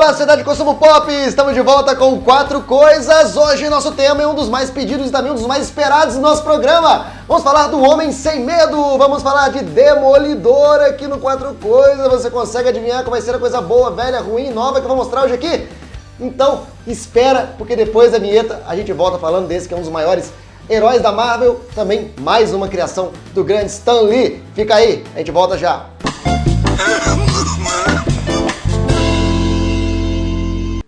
Olá, sociedade de consumo pop! Estamos de volta com 4 coisas. Hoje nosso tema é um dos mais pedidos e também um dos mais esperados do nosso programa. Vamos falar do Homem Sem Medo, vamos falar de Demolidor aqui no 4 coisas. Você consegue adivinhar qual vai ser a coisa boa, velha, ruim, nova que eu vou mostrar hoje aqui? Então, espera, porque depois da vinheta a gente volta falando desse que é um dos maiores heróis da Marvel, também mais uma criação do grande Stan Lee. Fica aí, a gente volta já.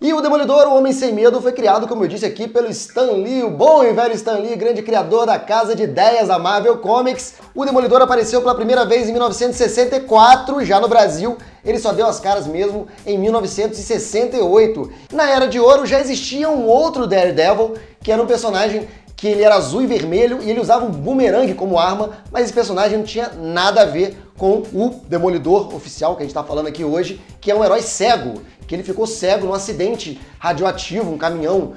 E o Demolidor, o Homem Sem Medo, foi criado, como eu disse aqui, pelo Stan Lee, o bom e velho Stan Lee, grande criador da casa de ideias da Marvel Comics. O Demolidor apareceu pela primeira vez em 1964, já no Brasil. Ele só deu as caras mesmo em 1968. Na Era de Ouro já existia um outro Daredevil, que era um personagem que ele era azul e vermelho e ele usava um bumerangue como arma, mas esse personagem não tinha nada a ver com o Demolidor oficial que a gente tá falando aqui hoje, que é um herói cego, que ele ficou cego num acidente radioativo, um caminhão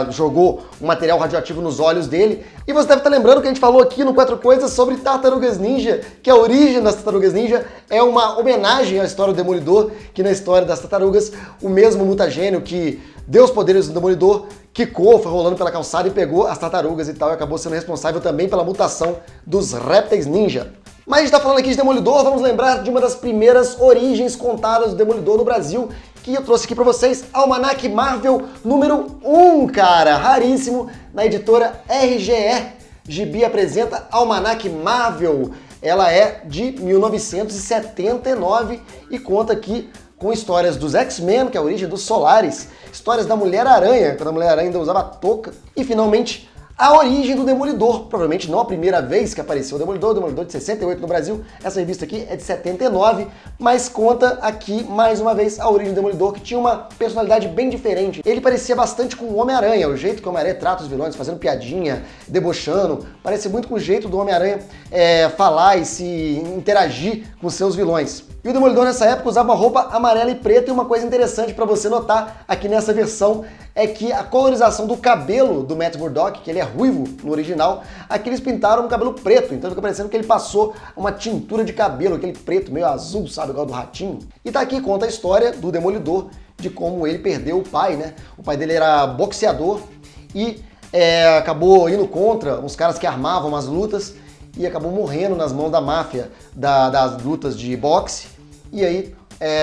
jogou um material radioativo nos olhos dele. E você deve estar lembrando que a gente falou aqui no 4 Coisas sobre Tartarugas Ninja, que a origem das Tartarugas Ninja é uma homenagem à história do Demolidor, que na história das tartarugas, o mesmo mutagênio que deu os poderes do Demolidor, quicou, foi rolando pela calçada e pegou as tartarugas e tal, e acabou sendo responsável também pela mutação dos répteis ninja. Mas a gente tá falando aqui de Demolidor, vamos lembrar de uma das primeiras origens contadas do Demolidor no Brasil, que eu trouxe aqui pra vocês, Almanac Marvel número 1, cara, raríssimo, na editora RGE. Gibi apresenta Almanac Marvel, ela é de 1979 e conta aqui com histórias dos X-Men, que é a origem dos Solares, histórias da Mulher-Aranha, quando a Mulher-Aranha ainda usava touca, e finalmente a origem do Demolidor, provavelmente não a primeira vez que apareceu o Demolidor de 68 no Brasil, essa revista aqui é de 79, mas conta aqui mais uma vez a origem do Demolidor, que tinha uma personalidade bem diferente. Ele parecia bastante com o Homem-Aranha, o jeito que o Homem-Aranha trata os vilões, fazendo piadinha, debochando, parece muito com o jeito do Homem-Aranha falar e se interagir com seus vilões. E o Demolidor nessa época usava uma roupa amarela e preta, e uma coisa interessante para você notar aqui nessa versão é que a colorização do cabelo do Matt Murdock, que ele é ruivo no original, aqui eles pintaram um cabelo preto, então fica parecendo que ele passou uma tintura de cabelo, aquele preto meio azul, sabe, igual do Ratinho. E tá aqui, conta a história do Demolidor, de como ele perdeu o pai, né? O pai dele era boxeador e acabou indo contra uns caras que armavam as lutas e acabou morrendo nas mãos da máfia das lutas de boxe. E aí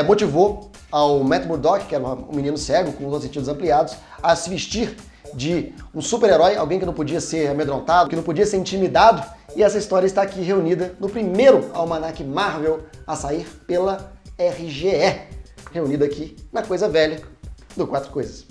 motivou ao Matt Murdock, que era um menino cego com os sentidos ampliados, a se vestir de um super-herói, alguém que não podia ser amedrontado, que não podia ser intimidado. E essa história está aqui reunida no primeiro Almanac Marvel a sair pela RGE, reunida aqui na coisa velha do 4 Coisas.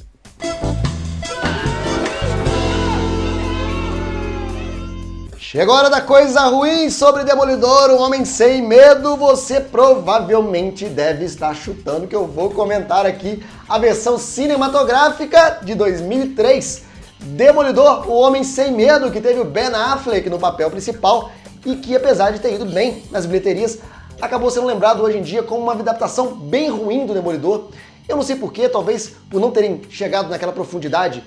Chegou a hora da coisa ruim sobre Demolidor, o Homem Sem Medo. Você provavelmente deve estar chutando que eu vou comentar aqui a versão cinematográfica de 2003. Demolidor, o Homem Sem Medo, que teve o Ben Affleck no papel principal e que, apesar de ter ido bem nas bilheterias, acabou sendo lembrado hoje em dia como uma adaptação bem ruim do Demolidor. Eu não sei porquê, talvez por não terem chegado naquela profundidade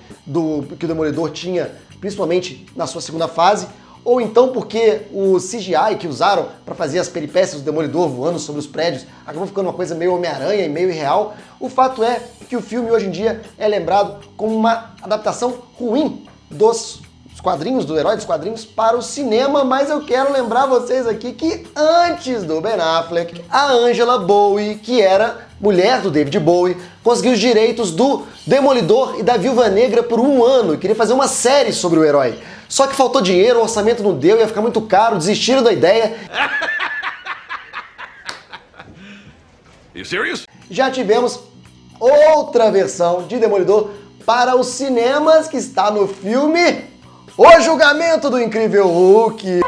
que o Demolidor tinha, principalmente na sua segunda fase, ou então porque o CGI que usaram para fazer as peripécias do Demolidor voando sobre os prédios acabou ficando uma coisa meio Homem-Aranha e meio irreal. O fato é que o filme hoje em dia é lembrado como uma adaptação ruim dos quadrinhos, do herói dos quadrinhos, para o cinema, mas eu quero lembrar vocês aqui que antes do Ben Affleck, a Angela Bowie, que era mulher do David Bowie, conseguiu os direitos do Demolidor e da Viúva Negra por 1 ano e queria fazer uma série sobre o herói. Só que faltou dinheiro, o orçamento não deu, ia ficar muito caro, desistiram da ideia. You serious? Já tivemos outra versão de Demolidor para os cinemas, que está no filme O Julgamento do Incrível Hulk.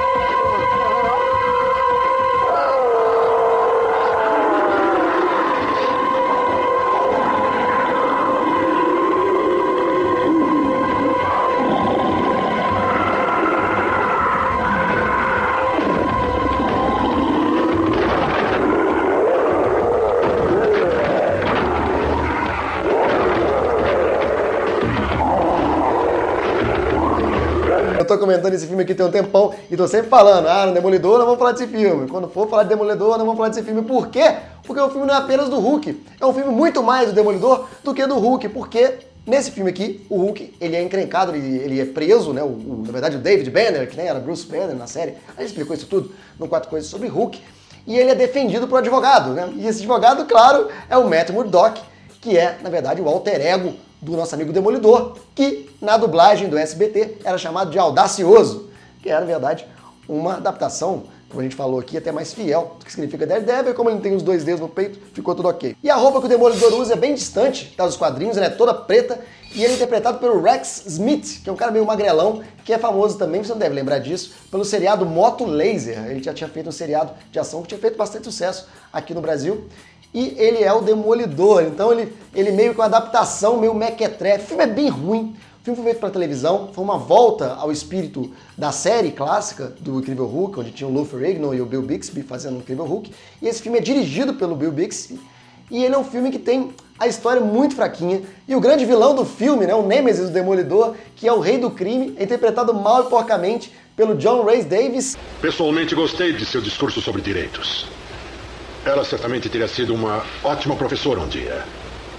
Eu tô comentando esse filme aqui tem um tempão e tô sempre falando, no Demolidor não vamos falar desse filme. Quando for falar de Demolidor não vamos falar desse filme. Por quê? porque o filme não é apenas do Hulk, é um filme muito mais do Demolidor do que do Hulk, porque nesse filme aqui, o Hulk, ele é encrencado, ele é preso, né? Na verdade, o David Banner, que nem era Bruce Banner na série, a gente explicou isso tudo no 4 Coisas sobre Hulk, e ele é defendido por advogado, né? E esse advogado, claro, é o Matt Murdock, que é, na verdade, o alter ego do nosso amigo Demolidor, que na dublagem do SBT era chamado de Audacioso, que era, na verdade, uma adaptação, como a gente falou aqui, até mais fiel do que significa Daredevil, como ele tem os 2 dedos no peito, ficou tudo ok. E a roupa que o Demolidor usa é bem distante dos quadrinhos, ela é toda preta, e ele é interpretado pelo Rex Smith, que é um cara meio magrelão, que é famoso também, você não deve lembrar disso, pelo seriado Moto Laser. Ele já tinha feito um seriado de ação que tinha feito bastante sucesso aqui no Brasil. E ele é o Demolidor, então ele meio que uma adaptação, meio mequetrefe. O filme é bem ruim, o filme foi feito para televisão, foi uma volta ao espírito da série clássica do Incrível Hulk, onde tinha o Lou Ferrigno e o Bill Bixby fazendo o Incrível Hulk. E esse filme é dirigido pelo Bill Bixby, e ele é um filme que tem a história muito fraquinha. E o grande vilão do filme, né, o Nêmesis do Demolidor, que é o rei do crime, é interpretado mal e porcamente pelo John Rhys Davies. Pessoalmente gostei de seu discurso sobre direitos. Ela certamente teria sido uma ótima professora um dia.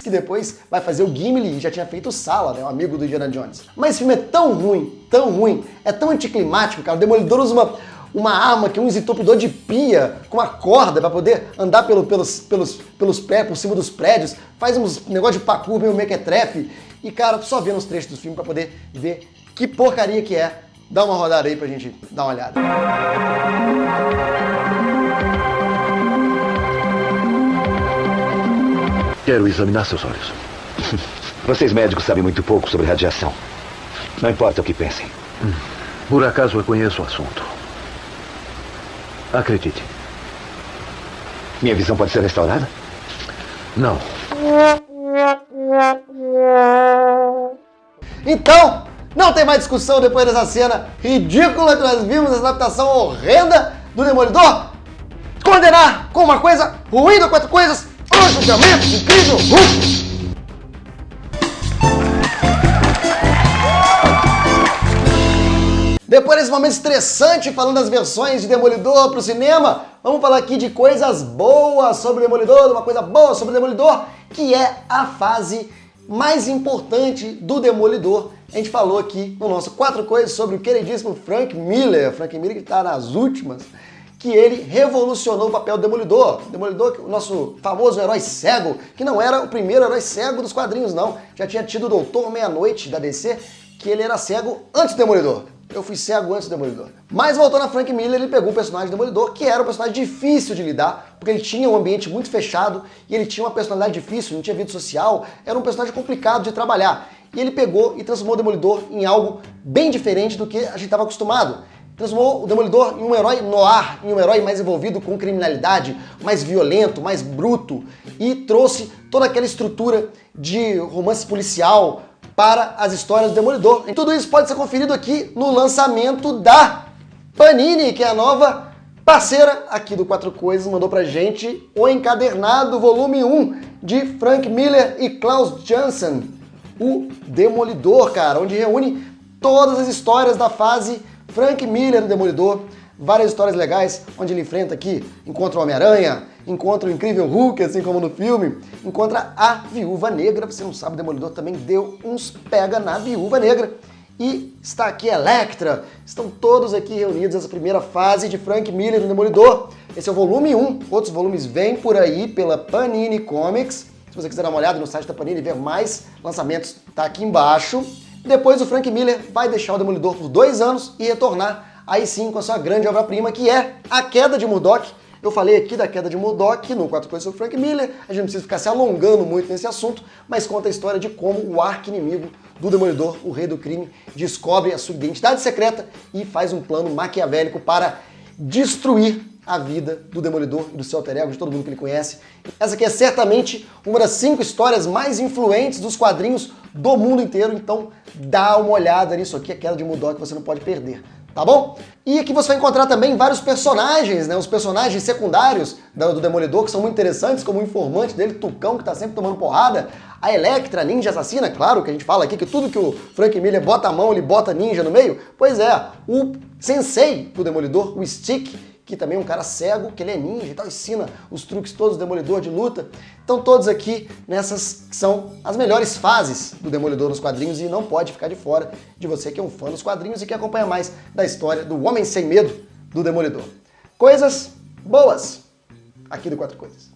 Que depois vai fazer o Gimli e já tinha feito o Sala, né, o amigo do Indiana Jones. Mas esse filme é tão ruim, é tão anticlimático, cara. O Demolidor usa uma arma que é um desentupidor de pia com uma corda para poder andar pelos pés, por cima dos prédios, faz uns negócio de parkour meio mequetrefe. E, cara, só vendo os trechos do filme para poder ver que porcaria que é. Dá uma rodada aí pra gente dar uma olhada. Quero examinar seus olhos. Vocês médicos sabem muito pouco sobre radiação. Não importa o que pensem. Por acaso eu conheço o assunto. Acredite. Minha visão pode ser restaurada? Não. Então, não tem mais discussão depois dessa cena ridícula que nós vimos, essa adaptação horrenda do Demolidor. Condenar com uma coisa ruim do 4 Coisas, o julgamento do Incrível Hulk. Depois desse momento estressante falando das versões de Demolidor pro cinema, vamos falar aqui de coisas boas sobre o Demolidor, uma coisa boa sobre o Demolidor, que é a fase mais importante do Demolidor. A gente falou aqui no nosso 4 Coisas sobre o queridíssimo Frank Miller que tá nas últimas, que ele revolucionou o papel do Demolidor. Demolidor, o nosso famoso herói cego, que não era o primeiro herói cego dos quadrinhos, não. Já tinha tido o Doutor Meia-Noite da DC, que ele era cego antes do Demolidor. Eu fui cego antes do Demolidor. Mas voltando a Frank Miller, ele pegou o personagem do Demolidor, que era um personagem difícil de lidar, porque ele tinha um ambiente muito fechado e ele tinha uma personalidade difícil, não tinha vida social, era um personagem complicado de trabalhar. E ele pegou e transformou o Demolidor em algo bem diferente do que a gente estava acostumado. Transformou o Demolidor em um herói noir, em um herói mais envolvido com criminalidade, mais violento, mais bruto, e trouxe toda aquela estrutura de romance policial para as histórias do Demolidor. E tudo isso pode ser conferido aqui no lançamento da Panini, que é a nova parceira aqui do 4 Coisas, mandou pra gente o encadernado volume 1 de Frank Miller e Klaus Janson, o Demolidor, cara, onde reúne todas as histórias da fase Frank Miller, do Demolidor, várias histórias legais, onde ele enfrenta aqui, encontra o Homem-Aranha, encontra o Incrível Hulk, assim como no filme, encontra a Viúva Negra, você não sabe, o Demolidor também deu uns pega na Viúva Negra, e está aqui Elektra, estão todos aqui reunidos nessa primeira fase de Frank Miller, do Demolidor. Esse é o volume 1, outros volumes vêm por aí pela Panini Comics, se você quiser dar uma olhada no site da Panini e ver mais lançamentos, tá aqui embaixo. Depois o Frank Miller vai deixar o Demolidor por 2 anos e retornar aí sim com a sua grande obra-prima, que é A Queda de Murdock. Eu falei aqui da Queda de Murdock no 4 Coisas sobre Frank Miller, a gente não precisa ficar se alongando muito nesse assunto, mas conta a história de como o arqui-inimigo do Demolidor, o rei do crime, descobre a sua identidade secreta e faz um plano maquiavélico para destruir a vida do Demolidor e do seu alter ego, de todo mundo que ele conhece. Essa aqui é certamente uma das 5 histórias mais influentes dos quadrinhos do mundo inteiro, então dá uma olhada nisso aqui, A Queda de Murdock, que você não pode perder, tá bom? E aqui você vai encontrar também vários personagens, né, os personagens secundários do Demolidor, que são muito interessantes, como o informante dele, Tucão, que tá sempre tomando porrada, a Elektra, ninja assassina, claro que a gente fala aqui que tudo que o Frank Miller bota a mão, ele bota ninja no meio, pois é, o sensei do Demolidor, o Stick, que também é um cara cego, que ele é ninja e tal, ensina os truques todos do Demolidor de luta. Então todos aqui nessas que são as melhores fases do Demolidor nos quadrinhos e não pode ficar de fora de você que é um fã dos quadrinhos e que acompanha mais da história do Homem Sem Medo do Demolidor. Coisas boas aqui do Quatro Coisas.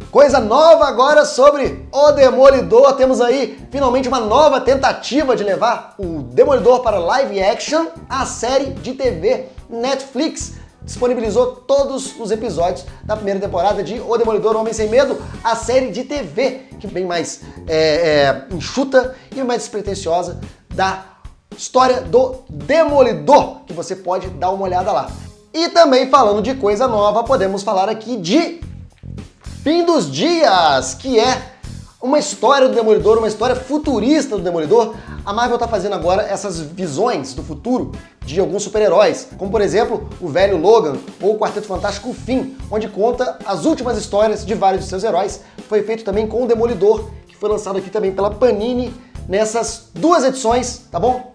Coisa nova agora sobre o Demolidor. Temos aí finalmente uma nova tentativa de levar o Demolidor para live action. A série de TV Netflix disponibilizou todos os episódios da primeira temporada de O Demolidor, o Homem Sem Medo, a série de TV, que bem mais enxuta e mais despretensiosa da história do Demolidor, que você pode dar uma olhada lá. E também falando de coisa nova, podemos falar aqui de Fim dos Dias, que é uma história do Demolidor, uma história futurista do Demolidor. A Marvel tá fazendo agora essas visões do futuro de alguns super-heróis, como por exemplo o velho Logan ou o Quarteto Fantástico Finn, onde conta as últimas histórias de vários de seus heróis. Foi feito também com o Demolidor, que foi lançado aqui também pela Panini nessas 2 edições, tá bom?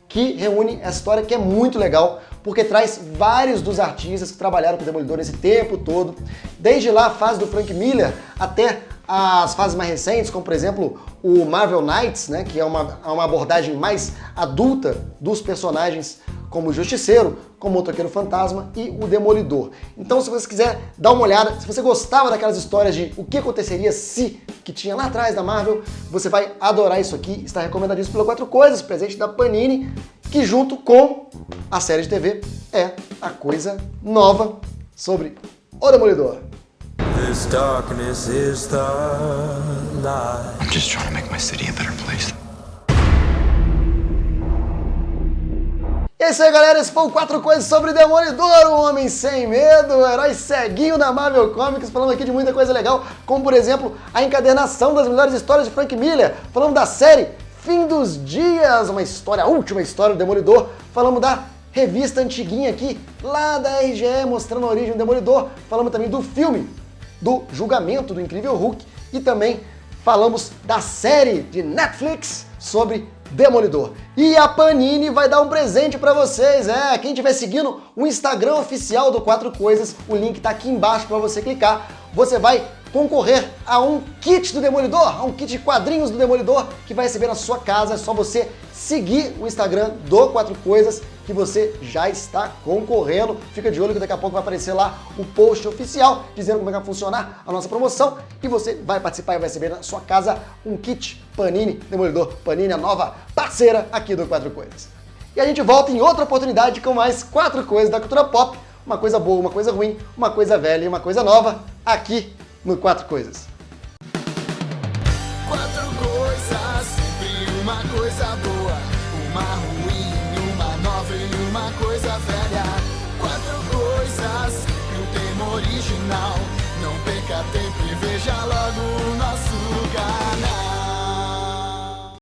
Que reúne essa história que é muito legal, porque traz vários dos artistas que trabalharam com o Demolidor esse tempo todo, desde lá a fase do Frank Miller até as fases mais recentes, como por exemplo o Marvel Knights, né, que é uma abordagem mais adulta dos personagens como o Justiceiro, como o Motoqueiro Fantasma e o Demolidor. Então se você quiser dar uma olhada, se você gostava daquelas histórias de o que aconteceria se, que tinha lá atrás da Marvel, você vai adorar isso aqui, está recomendadíssimo pelo Quatro Coisas, presente da Panini, que junto com a série de TV é a coisa nova sobre o Demolidor. This darkness is the light. I'm just trying to make my city a better place. E é isso aí, galera, esse foi o 4 Coisas sobre Demolidor, o Homem Sem Medo, o herói ceguinho da Marvel Comics, falando aqui de muita coisa legal, como por exemplo, a encadernação das melhores histórias de Frank Miller, falando da série Fim dos Dias, uma história, a última história do Demolidor, falamos da revista antiguinha aqui, lá da RGE, mostrando a origem do Demolidor, falamos também do filme, do Julgamento do Incrível Hulk, e também falamos da série de Netflix sobre Demolidor. E a Panini vai dar um presente pra vocês, quem estiver seguindo o Instagram oficial do Quatro Coisas, o link tá aqui embaixo pra você clicar, você vai concorrer a um kit do Demolidor, a um kit de quadrinhos do Demolidor que vai receber na sua casa. É só você seguir o Instagram do Quatro Coisas que você já está concorrendo. Fica de olho que daqui a pouco vai aparecer lá o post oficial dizendo como é que vai funcionar a nossa promoção e você vai participar e vai receber na sua casa um kit Panini Demolidor. Panini, a nova parceira aqui do Quatro Coisas. E a gente volta em outra oportunidade com mais 4 coisas da cultura pop. Uma coisa boa, uma coisa ruim, uma coisa velha e uma coisa nova aqui no Quatro Coisas. 4 coisas, sempre uma coisa boa, uma ruim, uma nova e uma coisa velha. 4 coisas, sempre um tema original. Não perca tempo e veja logo o nosso lugar.